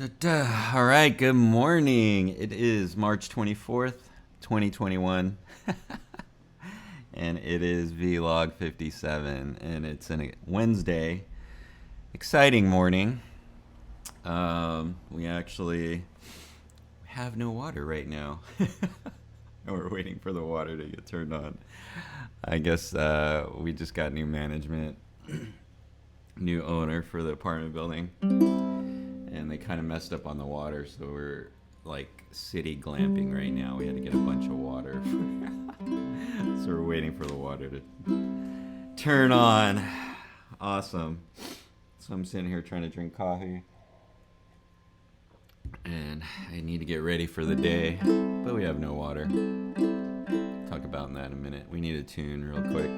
All right, good morning. It is March 24th, 2021, and it is Vlog 57, and it's a Wednesday. Exciting morning. We actually have no water right now. And we're waiting for the water to get turned on. I guess we just got new management, new owner for the apartment building. And they kind of messed up on the water, so we're like city glamping right now. We had to get a bunch of water. So we're waiting for the water to turn on. Awesome. So I'm sitting here trying to drink coffee. And I need to get ready for the day, but we have no water. Talk about that in a minute. We need a tune real quick.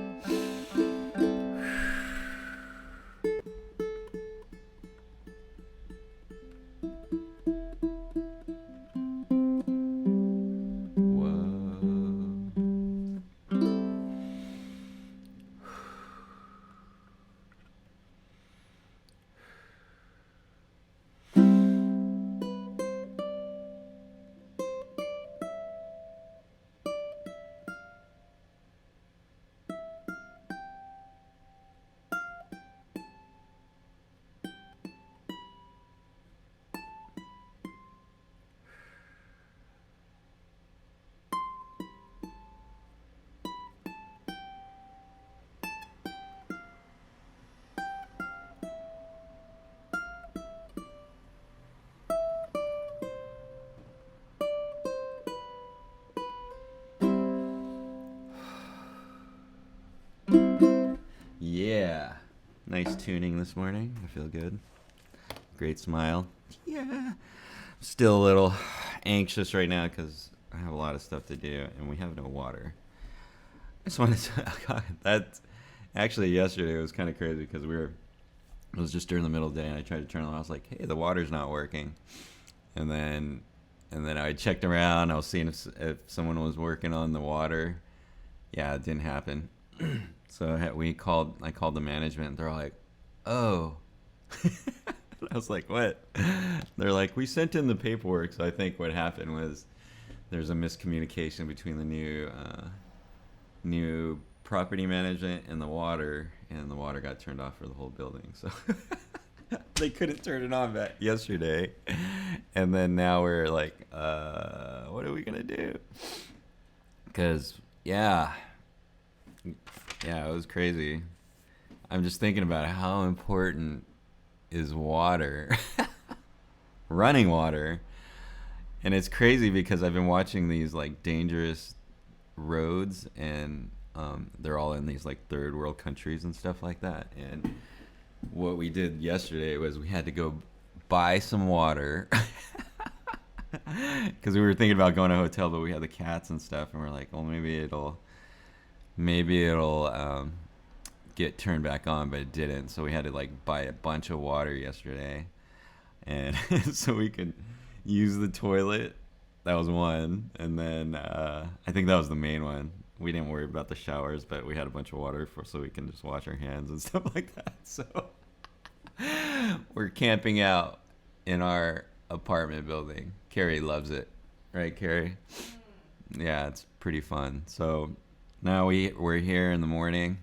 Yeah. Nice tuning this morning. I feel good. Great smile. Yeah. Still a little anxious right now because I have a lot of stuff to do and we have no water. I just wanted to. God, that actually yesterday was kind of crazy because it was just during the middle of the day and I tried to turn on. I was like, hey, the water's not working. And then I checked around. I was seeing if someone was working on the water. Yeah, it didn't happen. So I called the management. They're like, "Oh," I was like, "What?" They're like, "We sent in the paperwork." So I think what happened was there's a miscommunication between the new property management and the water got turned off for the whole building. So they couldn't turn it on back yesterday, and then now we're like, "What are we gonna do?" Because yeah, it was crazy. I'm just thinking about how important is water, running water. And it's crazy because I've been watching these like dangerous roads and they're all in these like third world countries and stuff like that. And what we did yesterday was we had to go buy some water because we were thinking about going to a hotel, but we had the cats and stuff and we're like, well, maybe it'll get turned back on, but it didn't. So we had to like buy a bunch of water yesterday, and so we could use the toilet. That was one, and then I think that was the main one. We didn't worry about the showers, but we had a bunch of water so we can just wash our hands and stuff like that. So we're camping out in our apartment building. Carrie loves it, right, Carrie? Yeah, it's pretty fun. So now we're here in the morning,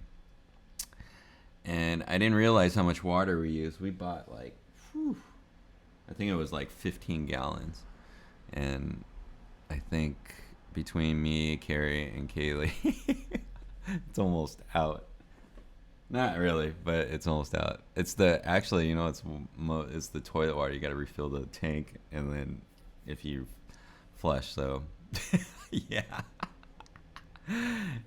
and I didn't realize how much water we used. We bought like, I think it was like 15 gallons, and I think between me, Carrie, and Kaylee, it's almost out. Not really, but it's almost out. It's it's the toilet water. You got to refill the tank, and then if you flush, so yeah.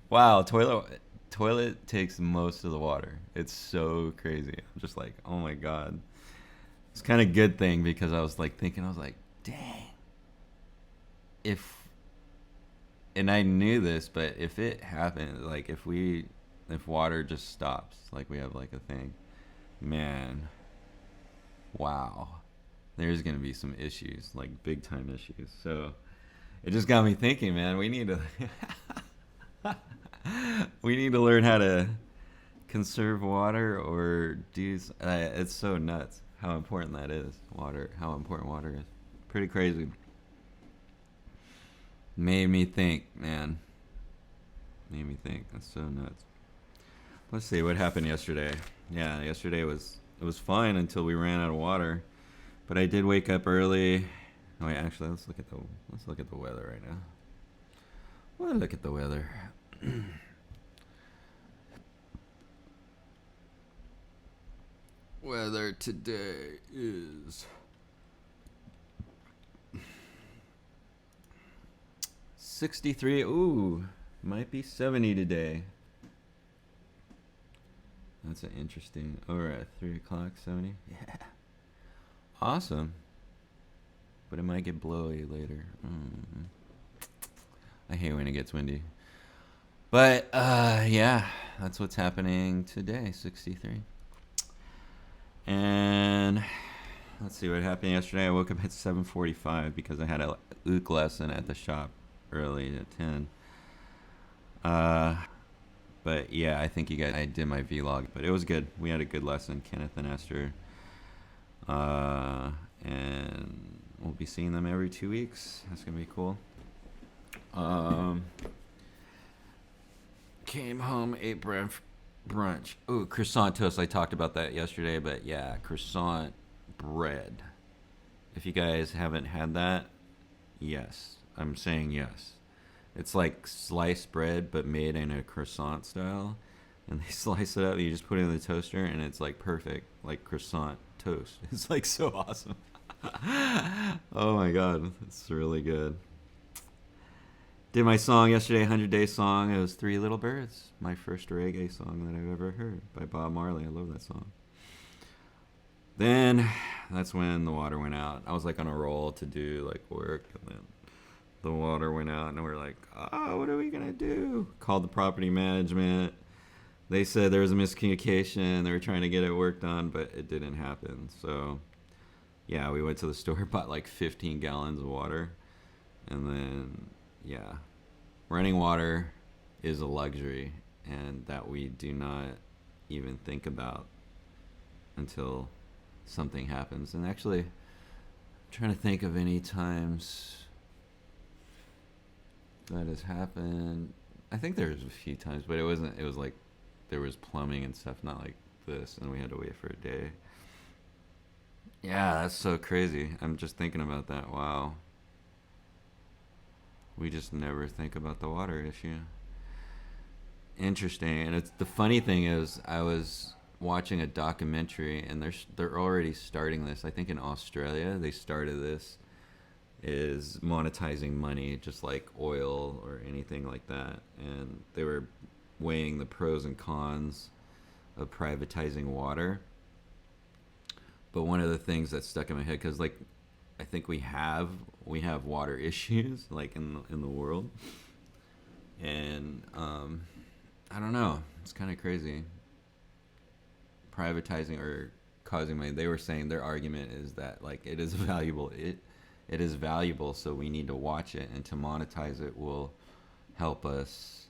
Wow, toilet takes most of the water. It's so crazy. I'm just like, oh my god. It's kind of a good thing because I was like, dang. And I knew this, but if it happened, like if water just stops, like we have like a thing, man, wow, there's gonna be some issues, like big time issues. So it just got me thinking, man. We need to we need to learn how to conserve water or do. It's so nuts how important that is. Water, how important water is. Pretty crazy. Made me think, man. Made me think. That's so nuts. Let's see what happened yesterday. Yeah, yesterday was fine until we ran out of water. But I did wake up early. Oh wait, actually, let's look at the weather right now. We'll look at the weather. Weather today is 63. Ooh, might be 70 today. That's an interesting. Oh, we're at 3 o'clock, 70. Yeah. Awesome. But it might get blowy later. I hate when it gets windy. But, yeah, that's what's happening today, 63. And let's see what happened yesterday. I woke up at 7:45 because I had a uke lesson at the shop early at 10. But yeah, I think I did my vlog, but it was good. We had a good lesson, Kenneth and Esther. And we'll be seeing them every 2 weeks. That's gonna be cool. Came home, ate brunch. Ooh, croissant toast. I talked about that yesterday, but yeah, croissant bread. If you guys haven't had that, yes. I'm saying yes. It's like sliced bread, but made in a croissant style. And they slice it up, you just put it in the toaster, and it's like perfect, like croissant toast. It's like so awesome. Oh my god, it's really good. Did my song yesterday, 100 Day Song. It was Three Little Birds, my first reggae song that I've ever heard by Bob Marley. I love that song. Then that's when the water went out. I was like on a roll to do like work, and then the water went out, and we're like, oh, what are we gonna do? Called the property management. They said there was a miscommunication. They were trying to get it worked on, but it didn't happen. So yeah, we went to the store, bought like 15 gallons of water, and then yeah, running water is a luxury, and that we do not even think about until something happens. And actually, I'm trying to think of any times that has happened. I think there was a few times, but it was like there was plumbing and stuff, not like this, and we had to wait for a day. Yeah, that's so crazy. I'm just thinking about that. Wow. We just never think about the water issue. Interesting. And it's the funny thing is, I was watching a documentary, and they're already starting this. I think in Australia they started this, is monetizing money, just like oil or anything like that. And they were weighing the pros and cons of privatizing water. But one of the things that stuck in my head, because like I think we have water issues like in the world, and I don't know, it's kind of crazy. Privatizing or causing money. They were saying their argument is that like it is valuable. It is valuable, so we need to watch it, and to monetize it will help us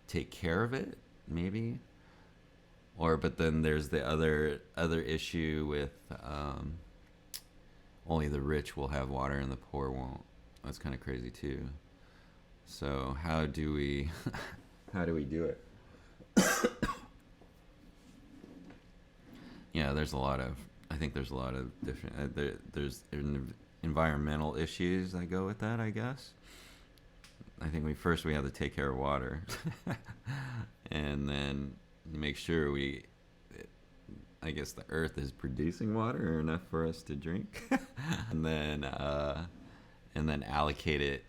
take care of it, maybe. Or but then there's the other issue with only the rich will have water and the poor won't. That's kind of crazy too. So how do we do it? Yeah, I think there's a lot of different there's environmental issues that go with that, I guess. I think we have to take care of water. And then make sure I guess the earth is producing water enough for us to drink. and then allocate it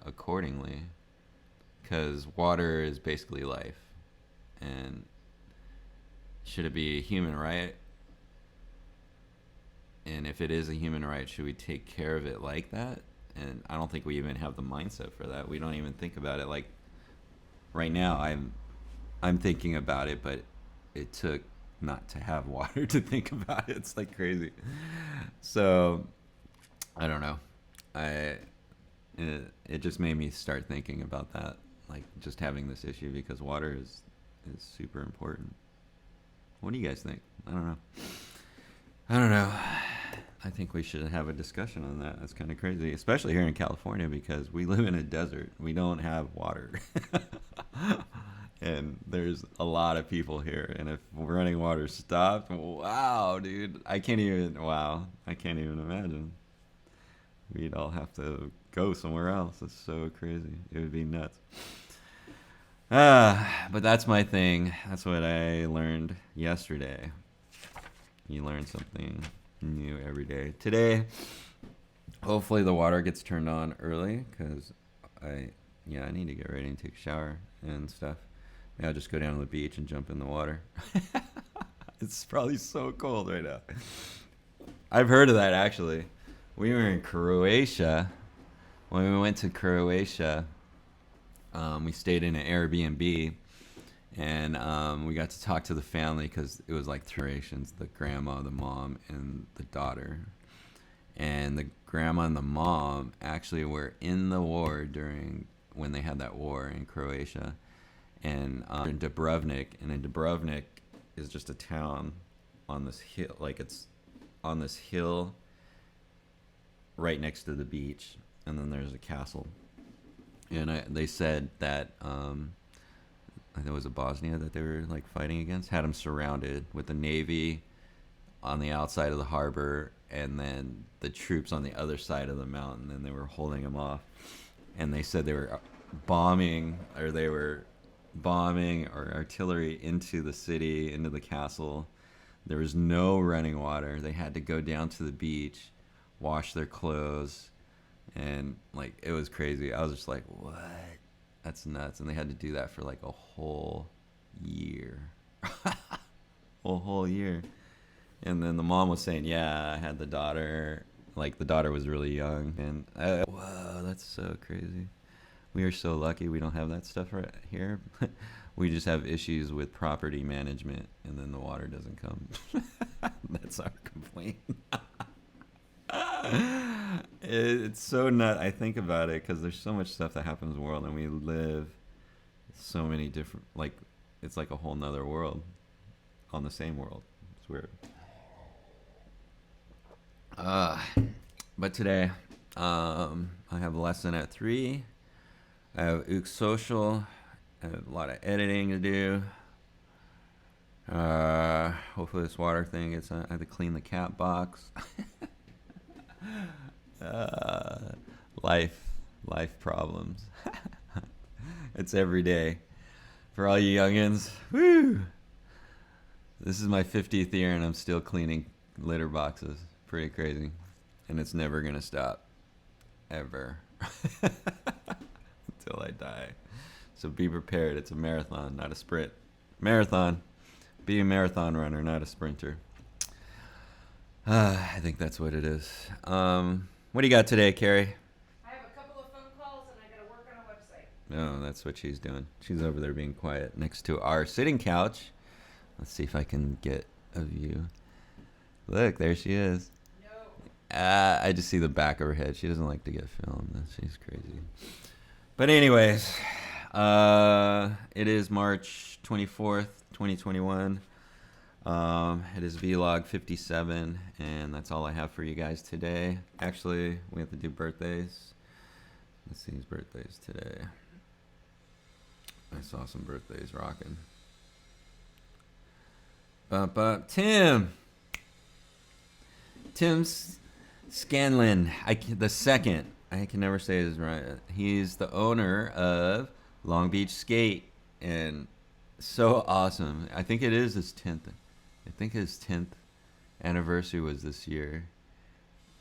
accordingly, because water is basically life. And should it be a human right? And if it is a human right, should we take care of it like that? And I don't think we even have the mindset for that. We don't even think about it. Like right now, I'm thinking about it, but it took not to have water to think about it. It's like crazy. So I don't know. It just made me start thinking about that, like just having this issue, because water is super important. What do you guys think? I don't know. I don't know. I think we should have a discussion on that. That's kind of crazy, especially here in California because we live in a desert. We don't have water. And there's a lot of people here. And if running water stopped, wow, dude. I can't even imagine. We'd all have to go somewhere else. It's so crazy. It would be nuts. But that's my thing. That's what I learned yesterday. You learn something new every day. Today, hopefully the water gets turned on early because I need to get ready and take a shower and stuff. Maybe I'll just go down to the beach and jump in the water. It's probably so cold right now. I've heard of that actually. We were in Croatia. When we went to Croatia, we stayed in an Airbnb, and we got to talk to the family because it was like three generations: the grandma, the mom, and the daughter. And the grandma and the mom actually were in the war when they had that war in Croatia, and in Dubrovnik. And in Dubrovnik is just a town on this hill, like it's on this hill right next to the beach, and then there's a castle. And they said that I think it was a Bosnia that they were like fighting against, had them surrounded with the Navy on the outside of the harbor, and then the troops on the other side of the mountain, and they were holding them off. And they said they were bombing or artillery into the city, into the castle. There was no running water. They had to go down to the beach, wash their clothes, and like it was crazy. I was just like, what? That's nuts. And they had to do that for like a whole year. A whole year. And then the mom was saying, yeah, I had the daughter. Like the daughter was really young. And whoa, that's so crazy. We are so lucky we don't have that stuff right here. We just have issues with property management, and then the water doesn't come. That's our complaint. It's so nut. I think about it because there's so much stuff that happens in the world, and we live so many different, like it's like a whole nother world on the same world. It's weird. But today I have a lesson at 3. I have Ook Social. I have a lot of editing to do. Hopefully this water thing gets I have to clean the cat box. Life problems. It's every day. For all you youngins, woo! This is my 50th year and I'm still cleaning litter boxes. Pretty crazy. And it's never gonna stop. Ever. Until I die. So be prepared. It's a marathon, not a sprint. Marathon. Be a marathon runner, not a sprinter. I think that's what it is. What do you got today, Carrie? I have a couple of phone calls and I got to work on a website. Oh, that's what she's doing. She's over there being quiet next to our sitting couch. Let's see if I can get a view. Look, there she is. No. I just see the back of her head. She doesn't like to get filmed. She's crazy. But anyways, it is March 24th, 2021. It is vlog 57, and that's all I have for you guys today. Actually, we have to do birthdays. Let's see whose birthdays today. I saw some birthdays rocking. Tim Scanlon, the second. I can never say his right. He's the owner of Long Beach Skate, and so awesome. I think it is his 10th. I think his 10th anniversary was this year,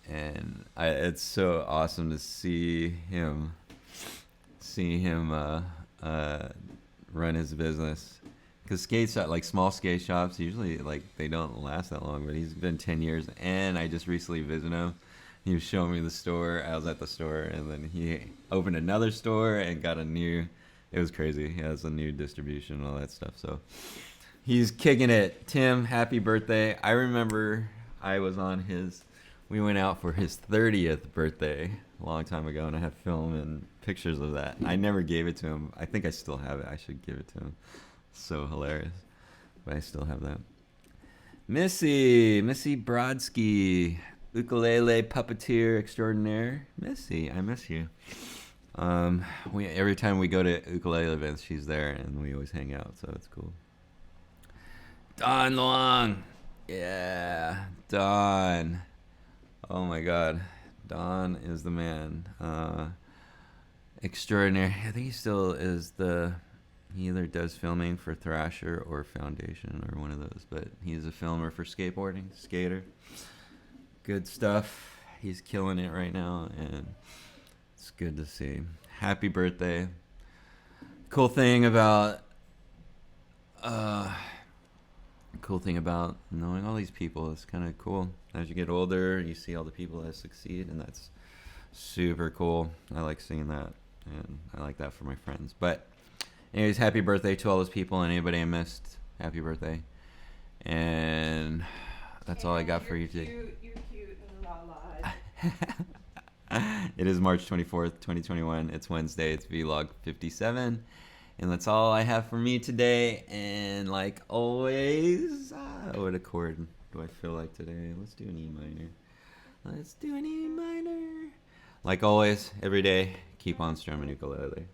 and it's so awesome to see him run his business. Because skate shop, like small skate shops, usually like they don't last that long. But he's been 10 years, and I just recently visited him. He was showing me the store. I was at the store, and then he opened another store and got a new. It was crazy. He has a new distribution and all that stuff. So he's kicking it. Tim, happy birthday! I remember I was on we went out for his 30th birthday a long time ago, and I have film and pictures of that. I never gave it to him. I think I still have it. I should give it to him. So hilarious. But I still have that. Missy Brodsky, ukulele puppeteer extraordinaire. Missy, I miss you. We every time we go to ukulele events, she's there, and we always hang out, so it's cool. Don Long, yeah, Don. Oh my God, Don is the man. Extraordinary. I think he still is the. He either does filming for Thrasher or Foundation or one of those, but he's a filmer for skateboarding, skater. Good stuff. He's killing it right now, and it's good to see. Happy birthday. Cool thing about knowing all these people is kind of cool. As you get older, you see all the people that succeed, and that's super cool. I like seeing that, and I like that for my friends. But anyways, happy birthday to all those people, and anybody I missed, happy birthday. And that's all I got for you today. You're cute and la-la. It is March 24th, 2021. It's Wednesday. It's vlog 57. And that's all I have for me today. And like always, what a chord do I feel like today? Let's do an E minor. Let's do an E minor. Like always, every day, keep on strumming ukulele.